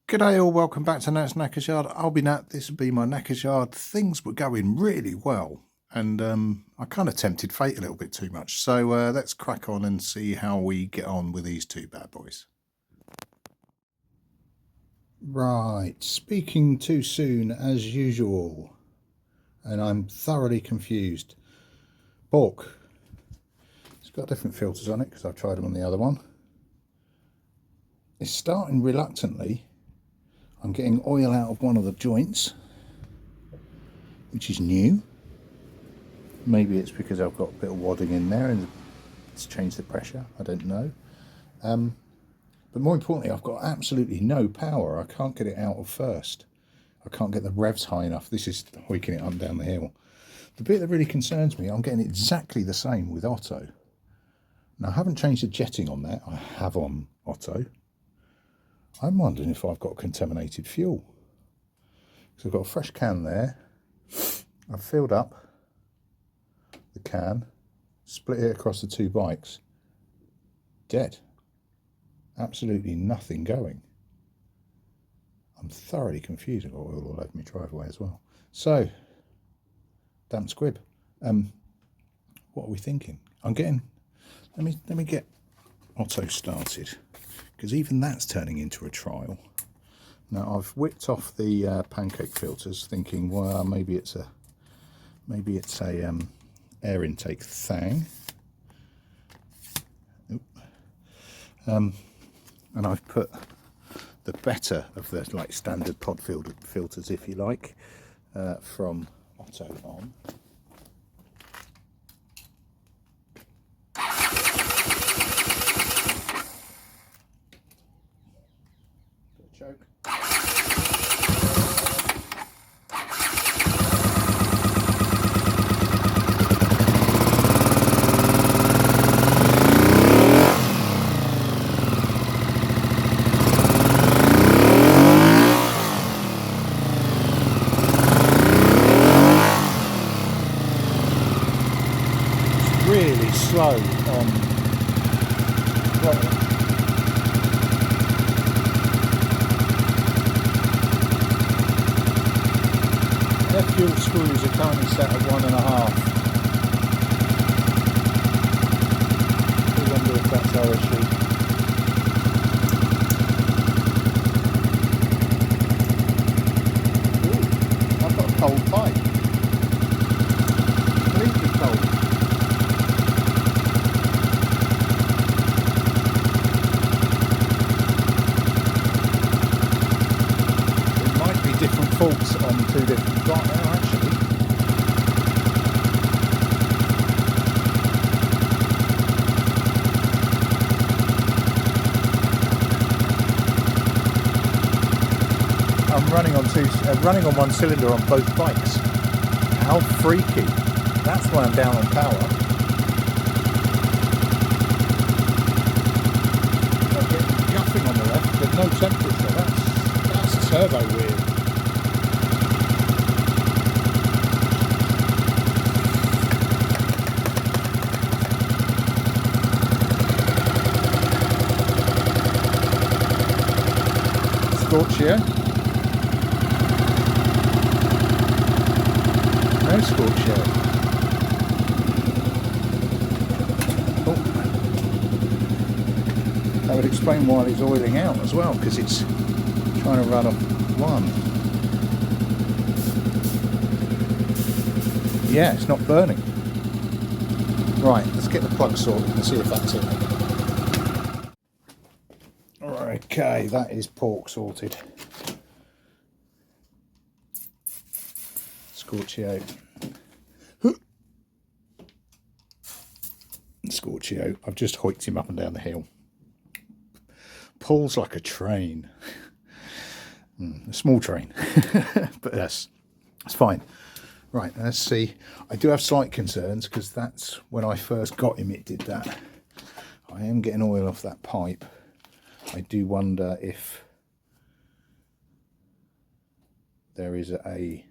G'day all, welcome back to Nat's Knackers Yard. I'll be Nat, this will be my Knackers Yard. Things were going really well and I kind of tempted fate a little bit too much. So let's crack on and see how we get on with these two bad boys. Right, speaking too soon as usual, and I'm thoroughly confused. Pork, it's got different filters on it because I've tried them on the other one. It's starting reluctantly. I'm getting oil out of one of the joints, which is new. Maybe it's because I've got a bit of wadding in there and it's changed the pressure, I don't know. But more importantly, I've got absolutely no power. I can't get it out of first. I can't get the revs high enough. This is hoiking it up down the hill. The bit that really concerns me, I'm getting exactly the same with Otto. Now, I haven't changed the jetting on that. I have on Otto. I'm wondering if I've got contaminated fuel. So I've got a fresh can there. I've filled up the can, split it across the two bikes. Dead. Absolutely nothing going. I'm thoroughly confused. I've got oil all over my driveway as well. So, damn squib. What are we thinking? I'm getting. Let me get Otto started, because even that's turning into a trial. Now I've whipped off the pancake filters, thinking, well, maybe it's a air intake thing. And I've put the better of the standard pod filters, if you like, from Otto on. Choke. It's really slow on throttle. Their fuel screws are currently set at 1.5. I wonder if that's our issue. Ooh, I've got a cold pipe. Completely cold. It might be different faults on two different drives now, actually. I'm running on one cylinder on both bikes. How freaky! That's why I'm down on power. I'm getting guffing on the left, but no temperature. That's turbo weird. Scorchio. No Scorchio. Oh. That would explain why it's oiling out as well, because it's trying to run off one. Yeah, it's not burning. Right, let's get the plug sorted and see if that's it. Okay, that is pork sorted. Scorchio. Scorchio. I've just hoiked him up and down the hill. Pulls like a train. A small train. But that's fine. Right, let's see. I do have slight concerns because that's when I first got him, it did that. I am getting oil off that pipe. I do wonder if there is a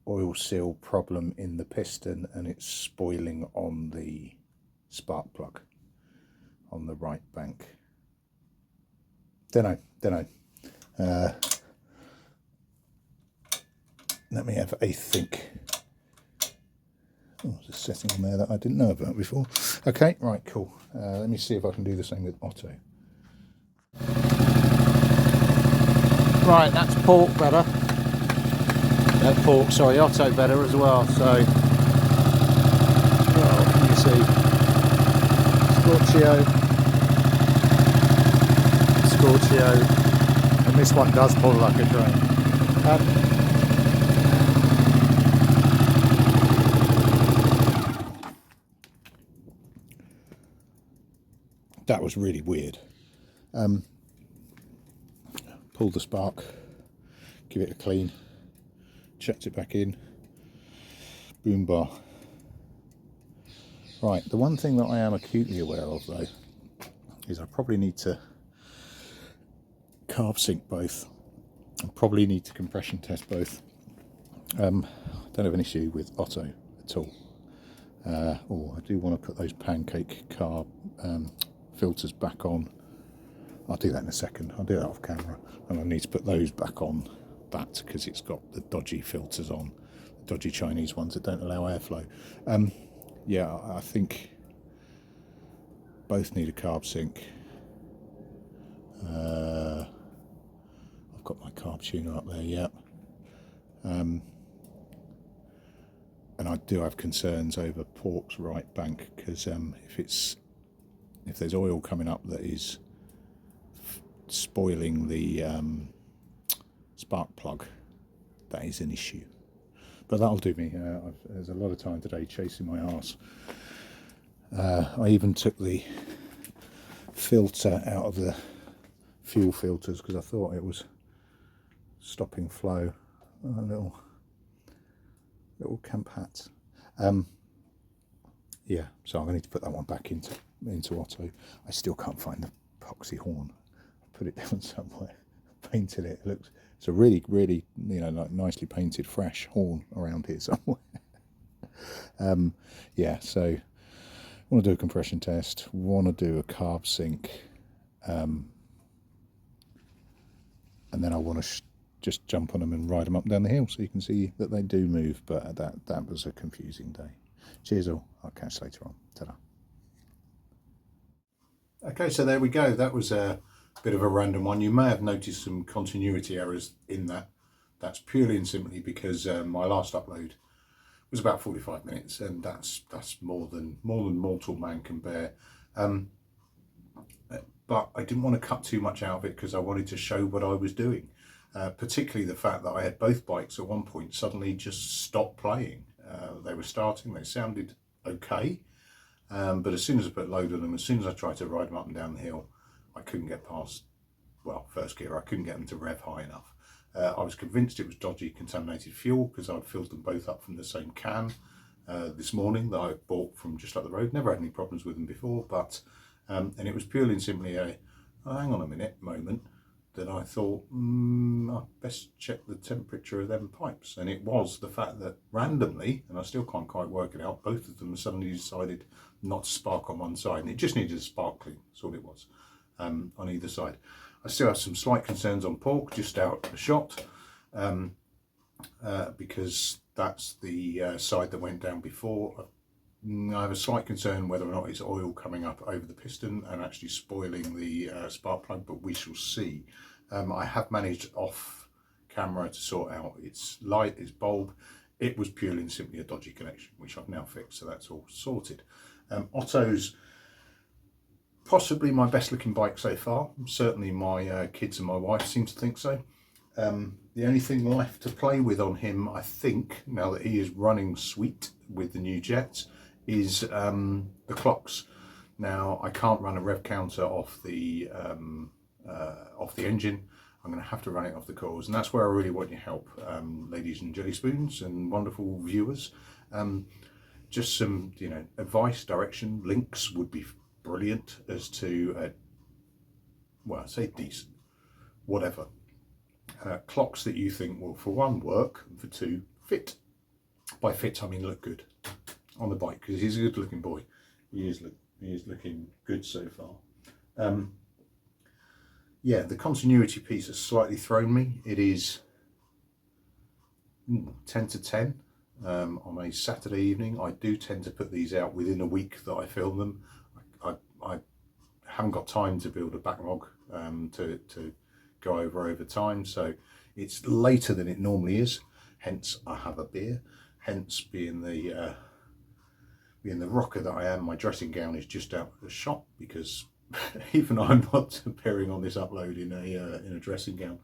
oil seal problem in the piston and it's spoiling on the spark plug on the right bank. Don't know. Let me have a think. Oh, there's a setting on there that I didn't know about before. Okay, right, cool. Let me see if I can do the same with Otto. Right, that's Pork better. Otto better as well. So, well, you see, Scorchio, and this one does pull like a train. That was really weird. Pulled the spark, give it a clean, chucked it back in, boom bar. Right, the one thing that I am acutely aware of though is I probably need to carb sync both. I probably need to compression test both. Don't have an issue with Otto at all. Oh, I do want to put those pancake carb filters back on. I'll do that in a second. I'll do that off camera, and I need to put those back on that because it's got the dodgy filters on, the dodgy Chinese ones that don't allow airflow. Yeah, I think both need a carb sync. I've got my carb tuner up there, yeah. And I do have concerns over Pork's right bank because if there's oil coming up that is spoiling the spark plug, that is an issue. But that'll do me. There's a lot of time today chasing my arse. I even took the filter out of the fuel filters because I thought it was stopping flow. A little camp hat. Yeah, so I'm going to need to put that one back into Otto. I still can't find the epoxy horn. I put it down somewhere, painted it. It's a really, really, like nicely painted, fresh horn around here somewhere. Yeah, so I want to do a compression test. Want to do a carb sync, and then I want to just jump on them and ride them up and down the hill so you can see that they do move. But that was a confusing day. Cheers all. I'll catch you later on. Ta-da. Okay, so there we go. That was a bit of a random one. You may have noticed some continuity errors in that. That's purely and simply because my last upload was about 45 minutes, and that's more than mortal man can bear. But I didn't want to cut too much out of it because I wanted to show what I was doing. Particularly the fact that I had both bikes at one point suddenly just stop playing. They were starting, they sounded okay, but as soon as I put load on them, as soon as I tried to ride them up and down the hill, I couldn't get past, well, first gear, I couldn't get them to rev high enough. I was convinced it was dodgy contaminated fuel because I'd filled them both up from the same can this morning that I bought from just up the road. Never had any problems with them before, but and it was purely and simply a, oh, hang on a minute moment, that I thought, I'd best check the temperature of them pipes. And it was the fact that randomly, and I still can't quite work it out, both of them suddenly decided not to spark on one side, and it just needed a spark clean. That's all it was, on either side. I still have some slight concerns on Pork, just out of the shot, because that's the side that went down before. I have a slight concern whether or not it's oil coming up over the piston and actually spoiling the spark plug, but we shall see. I have managed off camera to sort out its light, its bulb. It was purely and simply a dodgy connection, which I've now fixed, so that's all sorted. Otto's possibly my best looking bike so far. Certainly my kids and my wife seem to think so. The only thing left to play with on him, I think, now that he is running sweet with the new jets, is the clocks. Now I can't run a rev counter off the engine. I'm going to have to run it off the coils, and that's where I really want your help, ladies and jelly spoons and wonderful viewers. just some, advice, direction, links would be brilliant as to, well, I say decent, whatever. Clocks that you think will, for one, work, and for two, fit. By fit, I mean look good on the bike, because he's a good looking boy. He is looking good so far. Yeah, the continuity piece has slightly thrown me. It is 10 to 10 on a Saturday evening. I do tend to put these out within a week that I film them. I haven't got time to build a backlog to go over time, so it's later than it normally is, hence I have a beer, hence being the rocker that I am, my dressing gown is just out of the shop, because even I'm not appearing on this upload in a dressing gown.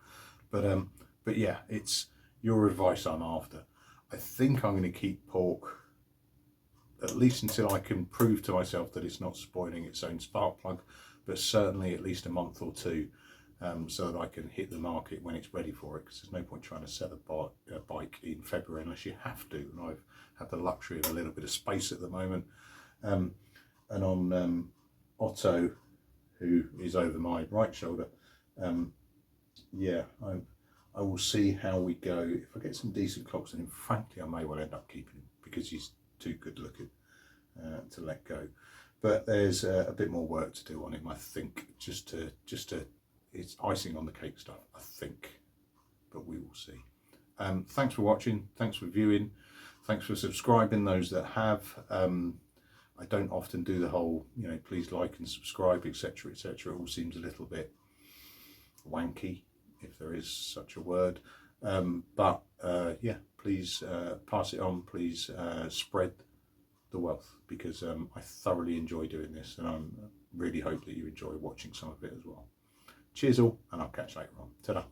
But yeah, it's your advice I'm after. I think I'm going to keep Pork at least until I can prove to myself that it's not spoiling its own spark plug, but certainly at least a month or two, so that I can hit the market when it's ready for it, because there's no point trying to sell a bike in February unless you have to, and I've had the luxury of a little bit of space at the moment. And on Otto, who is over my right shoulder, yeah, I will see how we go. If I get some decent clocks in him, frankly I may well end up keeping him, because he's too good looking to let go. But there's a bit more work to do on him, I think, just to it's icing on the cake stuff, I think, but we will see. Thanks for watching, thanks for viewing, thanks for subscribing, those that have. I don't often do the whole, please like and subscribe, etc, etc. It all seems a little bit wanky, if there is such a word. But yeah, please pass it on, please spread the wealth, because I thoroughly enjoy doing this, and I really hope that you enjoy watching some of it as well. Cheers all, and I'll catch you later on. Ta-da.